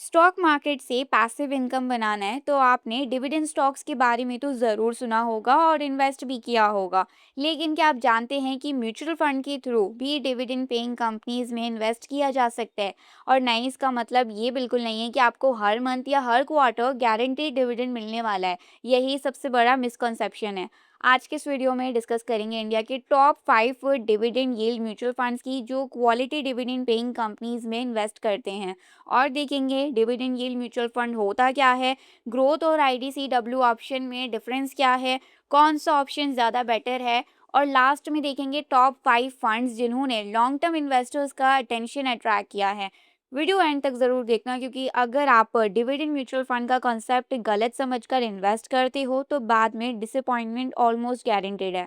Stock market से passive income बनाना है तो आपने डिविडेंड स्टॉक्स के बारे में तो ज़रूर सुना होगा और इन्वेस्ट भी किया होगा। लेकिन क्या आप जानते हैं कि म्यूचुअल फंड के थ्रू भी डिविडेंड पेइंग कंपनीज में इन्वेस्ट किया जा सकता है। और नहीं, इसका मतलब ये बिल्कुल नहीं है कि आपको हर मंथ या हर क्वार्टर गारंटीड डिविडेंड मिलने वाला है। यही सबसे बड़ा मिसकंसेप्शन है। आज के इस वीडियो में डिस्कस करेंगे इंडिया के top 5 dividend yield mutual funds की जो क्वालिटी डिविडेंड पेइंग कंपनीज में इन्वेस्ट करते हैं। और देखेंगे डिविडेंड यील्ड म्यूचुअल फंड होता क्या है, ग्रोथ और आईडीसीडब्ल्यू ऑप्शन में डिफरेंस क्या है, कौन सा ऑप्शन ज़्यादा बेटर है। और लास्ट में देखेंगे टॉप 5 फंड्स जिन्होंने लॉन्ग टर्म इन्वेस्टर्स का अटेंशन अट्रैक्ट किया है। वीडियो एंड तक ज़रूर देखना, क्योंकि अगर आप डिविडेंड म्यूचुअल फंड का कॉन्सेप्ट गलत समझकर इन्वेस्ट करते हो तो बाद में डिसअपॉइंटमेंट ऑलमोस्ट गारंटेड है।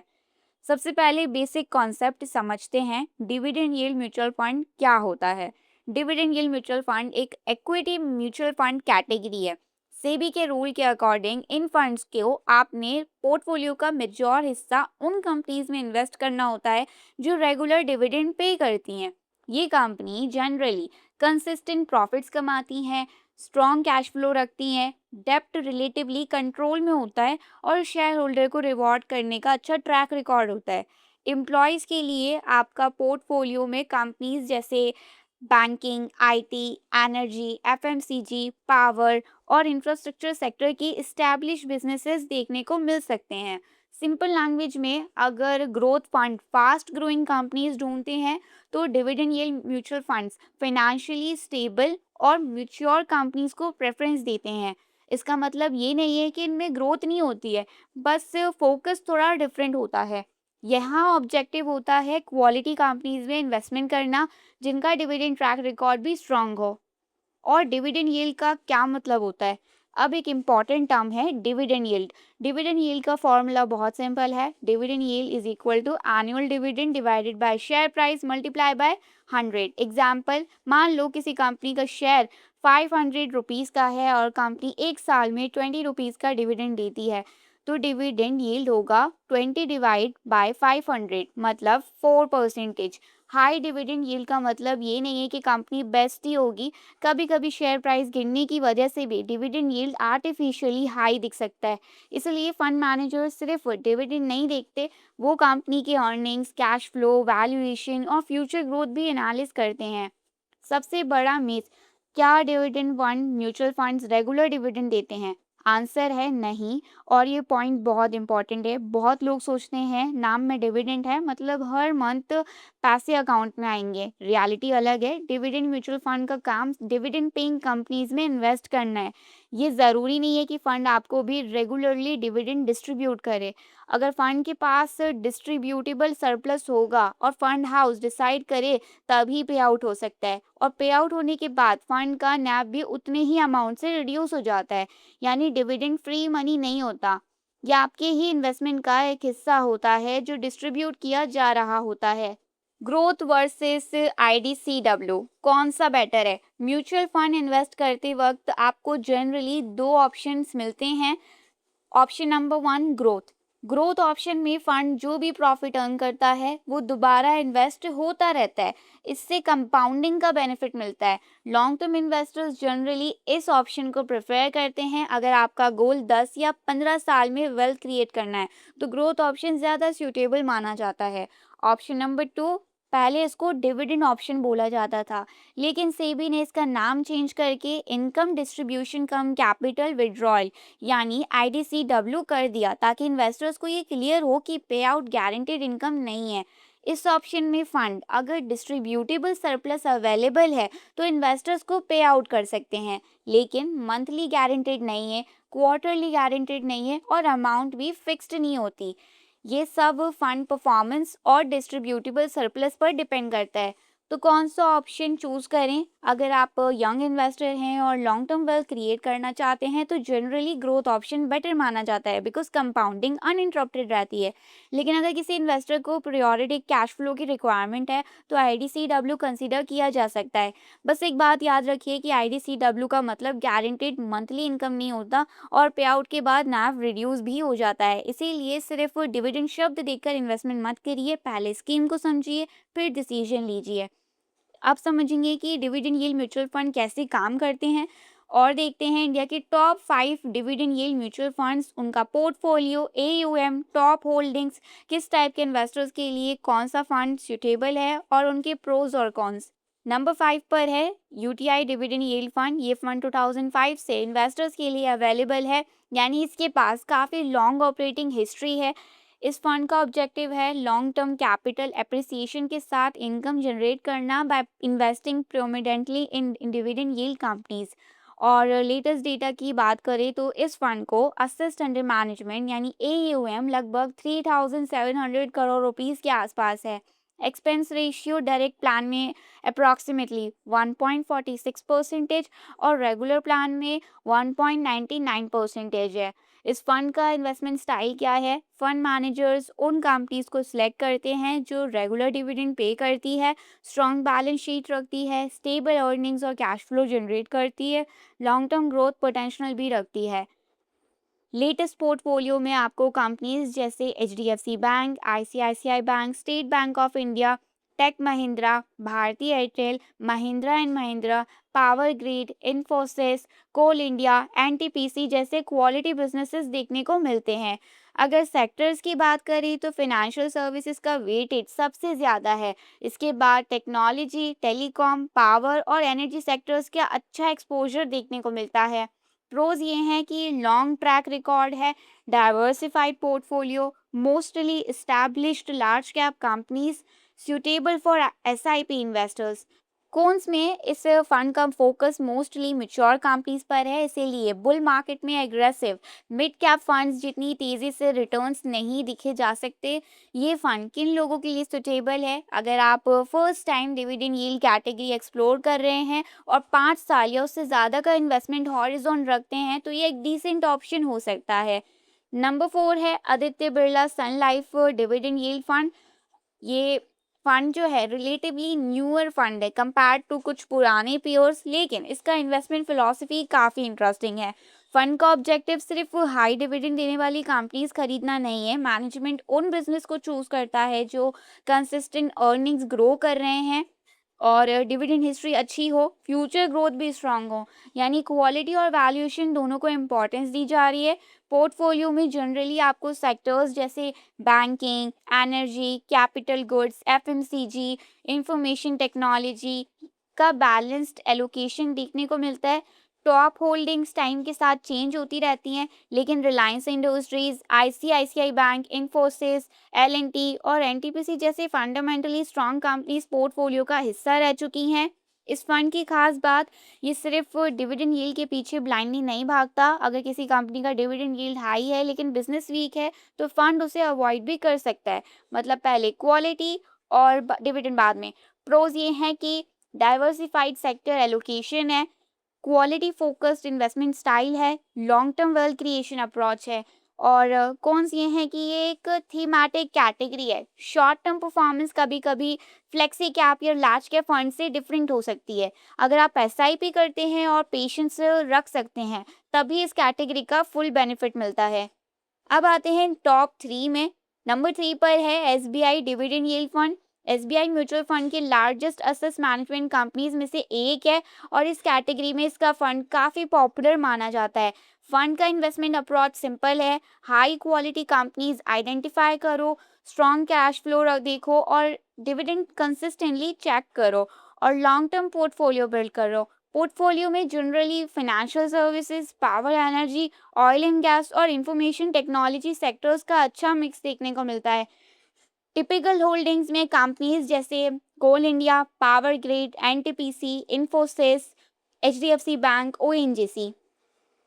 सबसे पहले बेसिक कॉन्सेप्ट समझते हैं, डिविडेंड यील्ड म्यूचुअल फंड क्या होता है। डिविडेंड यील्ड म्यूचुअल फंड एक इक्विटी म्यूचुअल फंड कैटेगरी है। सेबी के रूल के अकॉर्डिंग इन फंड्स को आपने पोर्टफोलियो का मेजॉर हिस्सा उन कंपनीज में इन्वेस्ट करना होता है जो रेगुलर डिविडेंड पे करती हैं। ये कंपनी जनरली कंसिस्टेंट प्रॉफिट्स कमाती हैं, स्ट्रॉन्ग कैश फ्लो रखती हैं, डेप्ट रिलेटिवली कंट्रोल में होता है और शेयर होल्डर को रिवॉर्ड करने का अच्छा ट्रैक रिकॉर्ड होता है। एम्प्लॉयज़ के लिए आपका पोर्टफोलियो में कंपनीज जैसे banking, IT, energy, FMCG, power और इंफ्रास्ट्रक्चर सेक्टर की एस्टैब्लिश बिजनेसेस देखने को मिल सकते हैं। सिंपल लैंग्वेज में, अगर growth fund fast growing companies ढूंढते हैं तो dividend yield mutual funds financially stable और मैच्योर कंपनीज को प्रेफरेंस देते हैं। इसका मतलब ये नहीं है कि इनमें ग्रोथ नहीं होती है, बस फोकस थोड़ा डिफरेंट होता है। यहाँ ऑब्जेक्टिव होता है क्वालिटी कंपनीज में इन्वेस्टमेंट करना जिनका डिविडेंड ट्रैक रिकॉर्ड भी स्ट्रांग हो। और डिविडेंड यील्ड का क्या मतलब होता है? अब एक इम्पॉर्टेंट टर्म है डिविडेंड यील्ड। डिविडेंड यील्ड का फॉर्मूला बहुत सिंपल है। Dividend yield is equal to annual dividend divided by share price multiply by 100। Example, मान लो किसी कंपनी का शेयर 500 रुपीज़ का है और कंपनी एक साल में 20 रुपीज़ का डिविडेंड देती है, तो डिविडेंड यील्ड होगा 20 डिवाइड बाय 500, मतलब 4%। हाई डिविडेंड यील्ड का मतलब ये नहीं है कि कंपनी बेस्ट ही होगी। कभी कभी शेयर प्राइस गिरने की वजह से भी डिविडेंड यील्ड आर्टिफिशियली हाई दिख सकता है। इसलिए फंड मैनेजर सिर्फ डिविडेंड नहीं देखते, वो कंपनी के अर्निंग्स, कैश फ्लो, वैल्यूएशन और फ्यूचर ग्रोथ भी एनालिस करते हैं। सबसे बड़ा मिथ, क्या dividend fund mutual funds regular dividend देते हैं? आंसर है नहीं। और ये पॉइंट बहुत इंपॉर्टेंट है। बहुत लोग सोचते हैं नाम में डिविडेंड है मतलब हर मंथ पैसे अकाउंट में आएंगे। रियलिटी अलग है। डिविडेंड म्यूचुअल फंड का काम डिविडेंड पेइंग कंपनीज में इन्वेस्ट करना है। ये ज़रूरी नहीं है कि फंड आपको भी रेगुलरली डिविडेंड डिस्ट्रीब्यूट करे। अगर फंड के पास डिस्ट्रीब्यूटेबल सरप्लस होगा और फंड हाउस डिसाइड करे, तभी पे आउट हो सकता है। और पे आउट होने के बाद फंड का नैब भी उतने ही अमाउंट से रिड्यूस हो जाता है। यानी डिविडेंड फ्री मनी नहीं होता, यह आपके ही इन्वेस्टमेंट का एक हिस्सा होता है जो डिस्ट्रीब्यूट किया जा रहा होता है। ग्रोथ वर्सेस आईडीसीडब्ल्यू कौन सा बेटर है? म्यूचुअल फंड इन्वेस्ट करते वक्त आपको जनरली दो ऑप्शंस मिलते हैं। Option number 1, growth. Growth option में फंड जो भी प्रॉफिट अर्न करता है वो दोबारा इन्वेस्ट होता रहता है। इससे कंपाउंडिंग का बेनिफिट मिलता है। लॉन्ग टर्म इन्वेस्टर्स जनरली इस ऑप्शन को प्रेफर करते हैं। अगर आपका गोल 10 या 15 साल में वेल्थ क्रिएट करना है तो ग्रोथ ऑप्शन ज़्यादा सूटेबल माना जाता है। ऑप्शन नंबर 2, पहले इसको डिविडेंड ऑप्शन बोला जाता था, लेकिन सेबी ने इसका नाम चेंज करके इनकम डिस्ट्रीब्यूशन कम कैपिटल विड्रॉल यानी आईडीसीडब्ल्यू कर दिया, ताकि इन्वेस्टर्स को ये क्लियर हो कि पे आउट गारंटेड इनकम नहीं है। इस ऑप्शन में फंड अगर डिस्ट्रीब्यूटेबल सरप्लस अवेलेबल है तो इन्वेस्टर्स को पे आउट कर सकते हैं, लेकिन मंथली गारंटेड नहीं है, क्वार्टरली गारंटेड नहीं है और अमाउंट भी फिक्स्ड नहीं होती। ये सब फंड परफॉर्मेंस और डिस्ट्रीब्यूटेबल सरप्लस पर डिपेंड करता है। तो कौन सा ऑप्शन चूज करें? अगर आप यंग इन्वेस्टर हैं और लॉन्ग टर्म वेल्थ क्रिएट करना चाहते हैं तो जनरली ग्रोथ ऑप्शन बेटर माना जाता है, बिकॉज कंपाउंडिंग अनइंटरप्टेड रहती है। लेकिन अगर किसी इन्वेस्टर को प्रायोरिटी कैश फ्लो की रिक्वायरमेंट है तो आईडीसीडब्ल्यू कंसीडर किया जा सकता है। बस एक बात याद रखिए कि आईडीसीडब्ल्यू का मतलब गारंटेड मंथली इनकम नहीं होता और पे आउट के बाद नैव रिड्यूस भी हो जाता है। इसीलिए सिर्फ डिविडेंड शब्द देखकर इन्वेस्टमेंट मत करिए, पहले स्कीम को समझिए फिर डिसीजन लीजिए। अब समझेंगे कि डिविडेंड यील्ड म्यूचुअल फंड कैसे काम करते हैं और देखते हैं इंडिया के top 5 dividend yield mutual funds, उनका पोर्टफोलियो, एयूएम, टॉप होल्डिंग्स, किस टाइप के इन्वेस्टर्स के लिए कौन सा फंड सुटेबल है और उनके प्रोज और कॉन्स। नंबर 5 पर है यूटीआई डिविडेंड यील्ड फंड। ये फंड 2005 से इन्वेस्टर्स के लिए अवेलेबल है, यानी इसके पास काफ़ी लॉन्ग ऑपरेटिंग हिस्ट्री है। इस फंड का ऑब्जेक्टिव है लॉन्ग टर्म कैपिटल एप्रिसिएशन के साथ इनकम जनरेट करना by investing predominantly in dividend yield companies. और लेटेस्ट डेटा की बात करें तो इस फंड को असेट्स अंडर मैनेजमेंट यानी एयूएम लगभग 3,700 करोड़ रुपीस के आसपास है। एक्सपेंस रेशियो डायरेक्ट प्लान में अप्रॉक्सीमेटली 1.46% और रेगुलर प्लान में 1.99% है। इस फंड का इन्वेस्टमेंट स्टाइल क्या है? फंड मैनेजर्स उन कंपनीज को सिलेक्ट करते हैं जो रेगुलर डिविडेंड पे करती है, स्ट्रॉन्ग बैलेंस शीट रखती है, स्टेबल अर्निंग्स और कैश फ्लो जनरेट करती है, लॉन्ग टर्म ग्रोथ पोटेंशियल भी रखती है। लेटेस्ट पोर्टफोलियो में आपको कंपनीज जैसे HDFC Bank, ICICI Bank, State Bank of India, Tech Mahindra, Bharti Airtel, Mahindra and Mahindra, Power Grid, Infosys, Coal India, NTPC जैसे क्वालिटी बिजनेसेस देखने को मिलते हैं। अगर सेक्टर्स की बात करें तो फाइनेंशियल सर्विसेज का वेटेज सबसे ज़्यादा है। इसके बाद टेक्नोलॉजी, टेलीकॉम, पावर और एनर्जी सेक्टर्स का अच्छा एक्सपोजर देखने को मिलता है। प्रोज ये हैं कि लॉन्ग ट्रैक रिकॉर्ड है, diversified portfolio, mostly established large cap companies, suitable for SIP investors. Cons में इस फंड का फोकस मोस्टली मैच्योर कंपनीज पर है, इसीलिए बुल मार्केट में एग्रेसिव मिड कैप फंड्स जितनी तेजी से रिटर्न्स नहीं दिखे जा सकते। ये फंड किन लोगों के लिए सुटेबल है? अगर आप first time dividend yield category explore कर रहे हैं और 5 साल या उससे ज़्यादा का इन्वेस्टमेंट हॉरिजॉन रखते हैं तो ये एक डिसेंट ऑप्शन हो सकता है। नंबर 4 है आदित्य बिरला सन लाइफ डिविडेंड यील्ड फंड। ये फंड जो है रिलेटिवली न्यूअर फंड है कंपेयर टू कुछ पुराने पीयर्स, लेकिन इसका इन्वेस्टमेंट फिलॉसफी काफ़ी इंटरेस्टिंग है। फंड का ऑब्जेक्टिव सिर्फ हाई डिविडेंड देने वाली कंपनीज खरीदना नहीं है। मैनेजमेंट उन बिजनेस को चूज करता है जो कंसिस्टेंट अर्निंग्स ग्रो कर रहे हैं और डिविडेंड हिस्ट्री अच्छी हो, फ्यूचर ग्रोथ भी स्ट्रांग हो, यानी क्वालिटी और वैल्यूएशन दोनों को इम्पोर्टेंस दी जा रही है। पोर्टफोलियो में जनरली आपको सेक्टर्स जैसे banking, energy, capital goods, FMCG, information technology का बैलेंस्ड एलोकेशन देखने को मिलता है। टॉप होल्डिंग्स टाइम के साथ चेंज होती रहती हैं, लेकिन Reliance Industries, ICICI Bank, Infosys, LNT और एनटीपीसी जैसे फंडामेंटली स्ट्रॉन्ग कंपनीज पोर्टफोलियो का हिस्सा रह चुकी हैं। इस फंड की खास बात, ये सिर्फ डिविडेंड यील्ड के पीछे ब्लाइंडली नहीं भागता। अगर किसी कंपनी का डिविडेंड यील्ड हाई है लेकिन बिजनेस वीक है तो फंड उसे अवॉइड भी कर सकता है। मतलब पहले क्वालिटी और डिविडेंड बाद में। प्रोज ये हैं कि डाइवर्सिफाइड सेक्टर एलोकेशन है, क्वालिटी फोकस्ड इन्वेस्टमेंट स्टाइल है, long term wealth creation approach है और कौन सी हैं कि ये एक थीमेटिक कैटेगरी है। शॉर्ट टर्म परफॉर्मेंस कभी कभी फ्लेक्सी कैप या लार्ज कैप फंड से डिफरेंट हो सकती है। अगर आप एसआईपी करते हैं और पेशेंस रख सकते हैं तभी इस कैटेगरी का फुल बेनिफिट मिलता है। अब आते हैं टॉप 3 में। नंबर 3 पर है SBI dividend yield fund. SBI mutual fund के लार्जेस्ट असेट मैनेजमेंट कंपनीज में से एक है और इस कैटेगरी में इसका फंड काफ़ी पॉपुलर माना जाता है। फंड का इन्वेस्टमेंट अप्रोच सिंपल है, हाई क्वालिटी कंपनीज आइडेंटिफाई करो, स्ट्रॉन्ग कैश फ्लो देखो और डिविडेंड कंसिस्टेंटली चेक करो और लॉन्ग टर्म पोर्टफोलियो बिल्ड करो। पोर्टफोलियो में generally financial services, power energy, oil and gas और इंफॉर्मेशन टेक्नोलॉजी सेक्टर्स का अच्छा मिक्स देखने को मिलता है। टिपिकल होल्डिंग्स में कंपनीज जैसे कोल इंडिया, पावर ग्रिड, एनटीपीसी, इन्फोसिस, एचडीएफसी बैंक, ओएनजीसी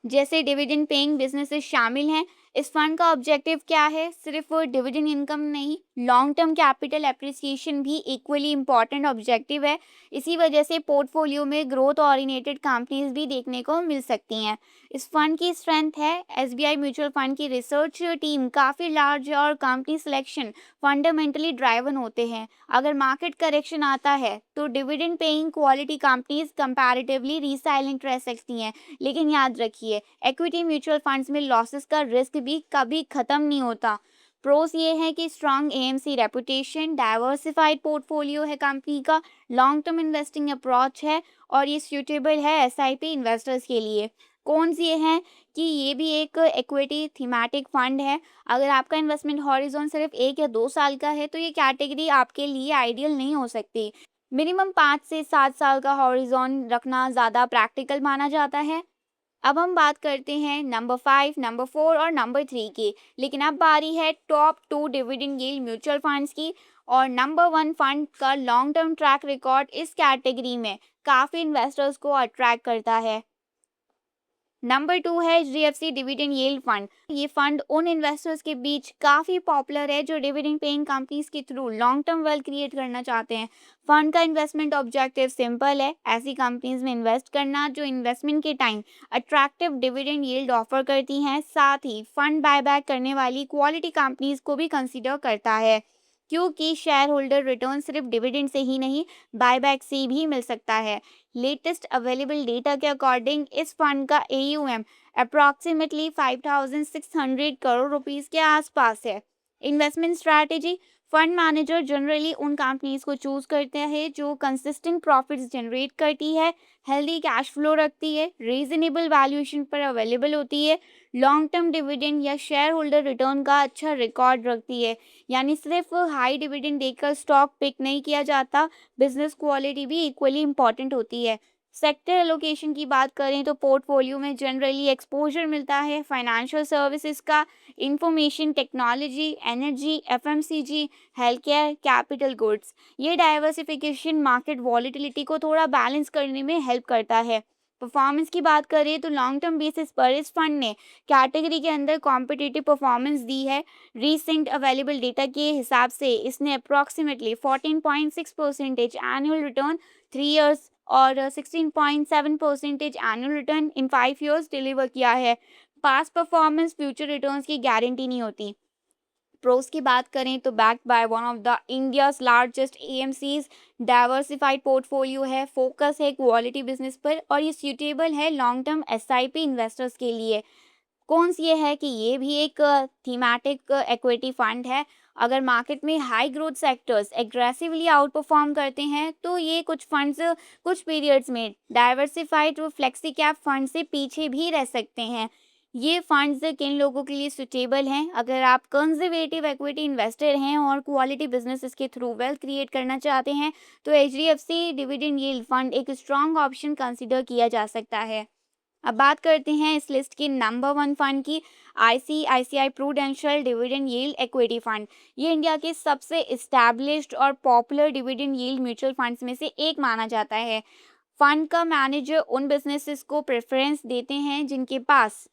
जैसे डिविडेंड पेइंग बिजनेसेस शामिल हैं। इस फंड का ऑब्जेक्टिव क्या है? सिर्फ डिविडेंड इनकम नहीं, लॉन्ग टर्म कैपिटल एप्रिसिएशन भी इक्वली इंपॉर्टेंट ऑब्जेक्टिव है। इसी वजह से पोर्टफोलियो में ग्रोथ ओरिएंटेड कंपनीज भी देखने को मिल सकती हैं। इस फंड की स्ट्रेंथ है एसबीआई म्यूचुअल फंड की रिसर्च टीम काफ़ी लार्ज है और कंपनी सिलेक्शन फंडामेंटली ड्राइवन होते हैं। अगर मार्केट करेक्शन आता है तो dividend paying quality companies comparatively resilient रह सकती हैं, लेकिन याद रखिए इक्विटी म्यूचुअल फंड्स में लॉसेस का रिस्क भी कभी खत्म नहीं होता। प्रोस ये है कि strong AMC reputation, diversified portfolio है कंपनी का, लॉन्ग टर्म इन्वेस्टिंग अप्रोच है और ये सूटेबल है एसआईपी इन्वेस्टर्स के लिए। कौन ये हैं कि ये भी एक इक्विटी थीमेटिक फंड है। अगर आपका इन्वेस्टमेंट हॉरिजॉन सिर्फ 1 या 2 साल का है तो ये कैटेगरी आपके लिए आइडियल नहीं हो सकती। मिनिमम 5 से 7 साल का हॉरिजॉन रखना ज़्यादा प्रैक्टिकल माना जाता है। अब हम बात करते हैं नंबर 5, नंबर 4 और नंबर 3 की। लेकिन अब बारी है top 2 dividend yield mutual funds की। और नंबर 1 फंड का लॉन्ग टर्म ट्रैक रिकॉर्ड इस कैटेगरी में काफ़ी इन्वेस्टर्स को अट्रैक्ट करता है। नंबर 2 है एचडीएफसी डिविडेंड यील्ड फंड। ये फंड उन इन्वेस्टर्स के बीच काफ़ी पॉपुलर है जो डिविडेंड पेइंग कंपनीज के through long term wealth create करना चाहते हैं। फंड का इन्वेस्टमेंट ऑब्जेक्टिव सिंपल है, ऐसी कंपनीज में इन्वेस्ट करना जो इन्वेस्टमेंट के time attractive dividend yield offer करती हैं। साथ ही फंड बायबैक करने वाली क्वालिटी कंपनीज को भी कंसिडर करता है, क्योंकि शेयर होल्डर रिटर्न सिर्फ डिविडेंड से ही नहीं, बायबैक से भी मिल सकता है। लेटेस्ट अवेलेबल डेटा के अकॉर्डिंग इस फंड का AUM अप्रॉक्सीमेटली 5,600 करोड़ रुपीस के आसपास है। Investment strategy, fund manager generally उन कंपनीज को चूज करते हैं जो कंसिस्टेंट प्रॉफिट्स जनरेट करती है, हेल्दी कैश फ्लो रखती है, रीजनेबल वैल्यूएशन पर अवेलेबल होती है, लॉन्ग टर्म डिविडेंड या शेयर होल्डर रिटर्न का अच्छा रिकॉर्ड रखती है। यानी सिर्फ हाई डिविडेंड देकर स्टॉक पिक नहीं किया जाता, बिजनेस क्वालिटी भी इक्वली इंपॉर्टेंट होती है। सेक्टर एलोकेशन की बात करें तो पोर्टफोलियो में जनरली एक्सपोजर मिलता है फाइनेंशियल सर्विसेज का, information technology, energy, FMCG, health care, capital goods. ये डाइवर्सिफिकेशन मार्केट वॉलीटिलिटी को थोड़ा बैलेंस करने में हेल्प करता है। परफॉर्मेंस की बात करें तो लॉन्ग टर्म बेसिस पर इस फंड ने कैटेगरी के अंदर कॉम्पिटिटिव परफॉर्मेंस दी है। रीसेंट अवेलेबल डेटा के हिसाब से इसने अप्रॉक्सीमेटली 14.6% एनुअल रिटर्न 3 इयर्स और 16.7% एनुअल रिटर्न इन 5 इयर्स डिलीवर किया है। पास्ट परफॉर्मेंस फ्यूचर रिटर्न्स की गारंटी नहीं होती। प्रोस की बात करें तो backed by one of the India's largest AMCs, diversified portfolio है, फोकस है क्वालिटी बिजनेस पर और ये सूटेबल है लॉन्ग टर्म एसआईपी इन्वेस्टर्स के लिए। कौन सी ये है कि ये भी एक थीमेटिक इक्विटी फंड है। अगर मार्केट में high growth sectors aggressively out perform करते हैं तो ये कुछ फंड्स कुछ पीरियड्स में डाइवर्सिफाइड फ्लेक्सी कैप फंड से पीछे भी रह सकते हैं। ये फंड्स किन लोगों के लिए सुटेबल हैं? अगर आप कंजर्वेटिव इक्विटी इन्वेस्टर हैं और क्वालिटी बिजनेसेस के थ्रू वेल्थ क्रिएट करना चाहते हैं तो एचडीएफसी डिविडेंड यील्ड फंड एक स्ट्रॉन्ग ऑप्शन कंसिडर किया जा सकता है। अब बात करते हैं इस लिस्ट के नंबर 1 फंड की, ICICI prudential dividend yield equity fund. ये इंडिया के सबसे इस्टेब्लिश्ड और popular dividend yield mutual funds में से एक माना जाता है। फंड का मैनेजर उन बिजनेसेस को प्रेफरेंस देते हैं जिनके पास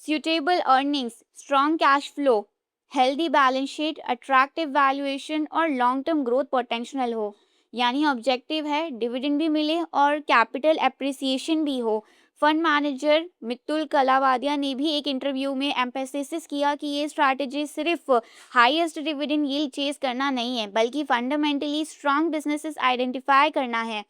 suitable earnings, strong cash flow, healthy balance sheet, attractive valuation और लॉन्ग टर्म ग्रोथ पोटेंशियल हो। यानी ऑब्जेक्टिव है डिविडेंड भी मिले और कैपिटल एप्रिसिएशन भी हो। फंड मैनेजर मित्तुल कलावादिया ने भी एक इंटरव्यू में एम्फेसिस किया कि ये स्ट्रैटेजी सिर्फ हाईएस्ट डिविडेंड यील्ड चेस करना नहीं है, बल्कि फंडामेंटली स्ट्रॉन्ग बिजनेसेस आइडेंटिफाई करना है।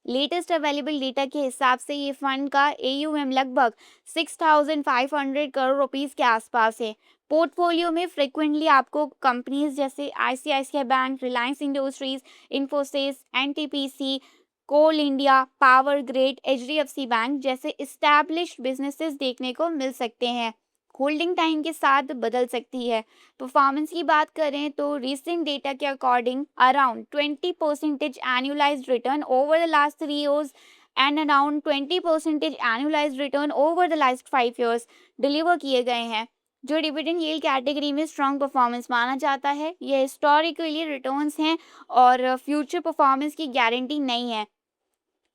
लेटेस्ट अवेलेबल डेटा के हिसाब से ये फंड का AUM लगभग 6,500 करोड़ रुपीस के आसपास है। पोर्टफोलियो में फ्रिक्वेंटली आपको कंपनीज जैसे आईसीआईसीआई बैंक, रिलायंस इंडस्ट्रीज, इन्फोसिस, एनटीपीसी, कोल इंडिया, पावर ग्रिड, एचडीएफसी बैंक जैसे इस्टेब्लिश्ड बिजनेसेस देखने को मिल सकते हैं। होल्डिंग टाइम के साथ बदल सकती है। परफॉर्मेंस की बात करें तो रीसेंट डेटा के according around 20% annualised return over the last 3 years and around 20% annualised return over the last 5 years deliver किए गए हैं, जो डिविडेंड यील्ड कैटेगरी में स्ट्रॉन्ग परफॉर्मेंस माना जाता है। ये हिस्टोरिकली रिटर्न्स हैं और फ्यूचर परफॉर्मेंस की गारंटी नहीं है।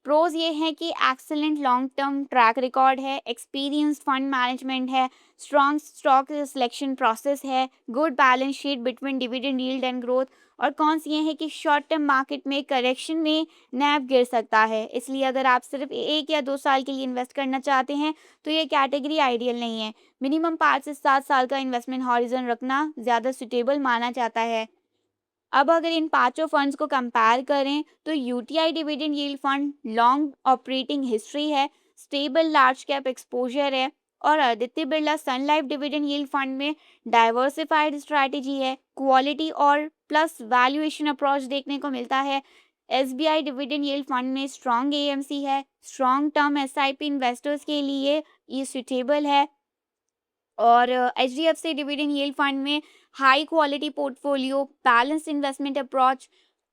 प्रोज ये है कि excellent long term track record है, एक्सपीरियंस्ड फंड मैनेजमेंट है, स्ट्रॉन्ग स्टॉक सिलेक्शन प्रोसेस है, good balance sheet between dividend yield and growth. और कौन सी ये है कि शॉर्ट टर्म मार्केट में करेक्शन में नैव गिर सकता है, इसलिए अगर आप सिर्फ 1 या 2 साल के लिए इन्वेस्ट करना चाहते हैं तो ये कैटेगरी आइडियल नहीं है। मिनिमम 5 से 7 साल का इन्वेस्टमेंट हॉरिजन रखना ज़्यादा सुटेबल माना जाता है। अब अगर इन पांचों फंड्स को कंपेयर करें तो UTI dividend yield fund long operating history है, स्टेबल लार्ज कैप एक्सपोजर है, और आदित्य बिरला सन लाइफ डिविडेंड यील्ड फंड में डाइवर्सिफाइड स्ट्रैटेजी है, क्वालिटी और प्लस वैल्यूएशन अप्रोच देखने को मिलता है। एसबीआई डिविडेंड यील्ड फंड में स्ट्रॉन्ग एएमसी है, स्ट्रॉन्ग टर्म एसआईपी इन्वेस्टर्स के लिए ये सुटेबल है। और एचडीएफसी डिविडेंड यील्ड फंड में high quality portfolio, balance investment approach.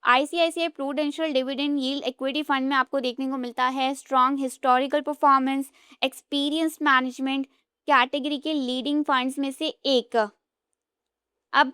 ICICI prudential dividend yield equity fund में आपको देखने को मिलता है strong historical performance, experience management, category के लीडिंग फंड्स में से एक। अब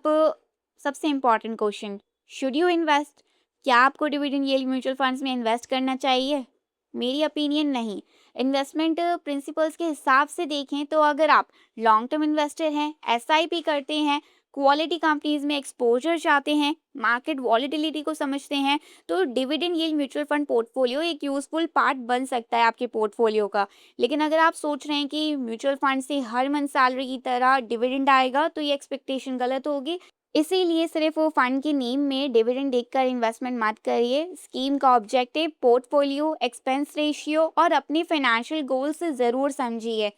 सबसे important question, should you invest? क्या आपको डिविडेंड यील्ड म्यूचुअल फंड्स में इन्वेस्ट करना चाहिए? मेरी ओपिनियन नहीं। इन्वेस्टमेंट प्रिंसिपल्स के हिसाब से देखें तो अगर आप लॉन्ग टर्म इन्वेस्टर हैं, एसआईपी करते हैं, क्वालिटी कंपनीज में एक्सपोजर चाहते हैं, मार्केट वॉलेटिलिटी को समझते हैं, तो dividend yield mutual fund portfolio एक यूजफुल पार्ट बन सकता है आपके पोर्टफोलियो का। लेकिन अगर आप सोच रहे हैं कि म्यूचुअल फंड से हर मंथ सैलरी की तरह डिविडेंड आएगा, तो ये एक्सपेक्टेशन गलत होगी। इसीलिए सिर्फ वो फंड के नेम में डिविडेंड देखकर इन्वेस्टमेंट मत करिए। स्कीम का ऑब्जेक्टिव, पोर्टफोलियो, एक्सपेंस रेशियो और अपने फाइनेंशियल गोल से ज़रूर समझिए।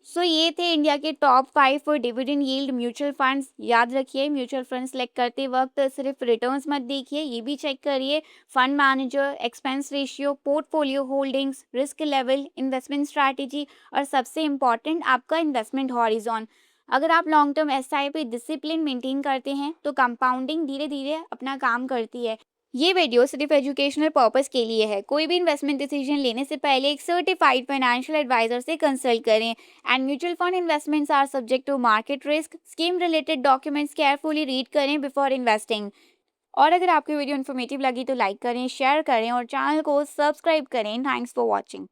सो ये थे इंडिया के top 5 for dividend yield mutual funds. याद रखिए, म्यूचुअल फंड सेलेक्ट करते वक्त सिर्फ रिटर्न्स मत देखिए, ये भी चेक करिए fund manager, expense ratio, portfolio holdings, risk level, investment strategy और सबसे इम्पॉर्टेंट आपका इन्वेस्टमेंट हॉरिजॉन। अगर आप long term SIP discipline maintain करते हैं तो कंपाउंडिंग धीरे धीरे अपना काम करती है। ये वीडियो सिर्फ एजुकेशनल पर्पस के लिए है। कोई भी इन्वेस्टमेंट डिसीजन लेने से पहले एक सर्टिफाइड फाइनेंशियल एडवाइजर से कंसल्ट करें। And mutual fund investments are subject to market risk. Scheme related documents carefully read करें बिफोर इन्वेस्टिंग। और अगर आपको वीडियो इन्फॉर्मेटिव लगी तो लाइक करें, शेयर करें और चैनल को सब्सक्राइब करें। Thanks for watching.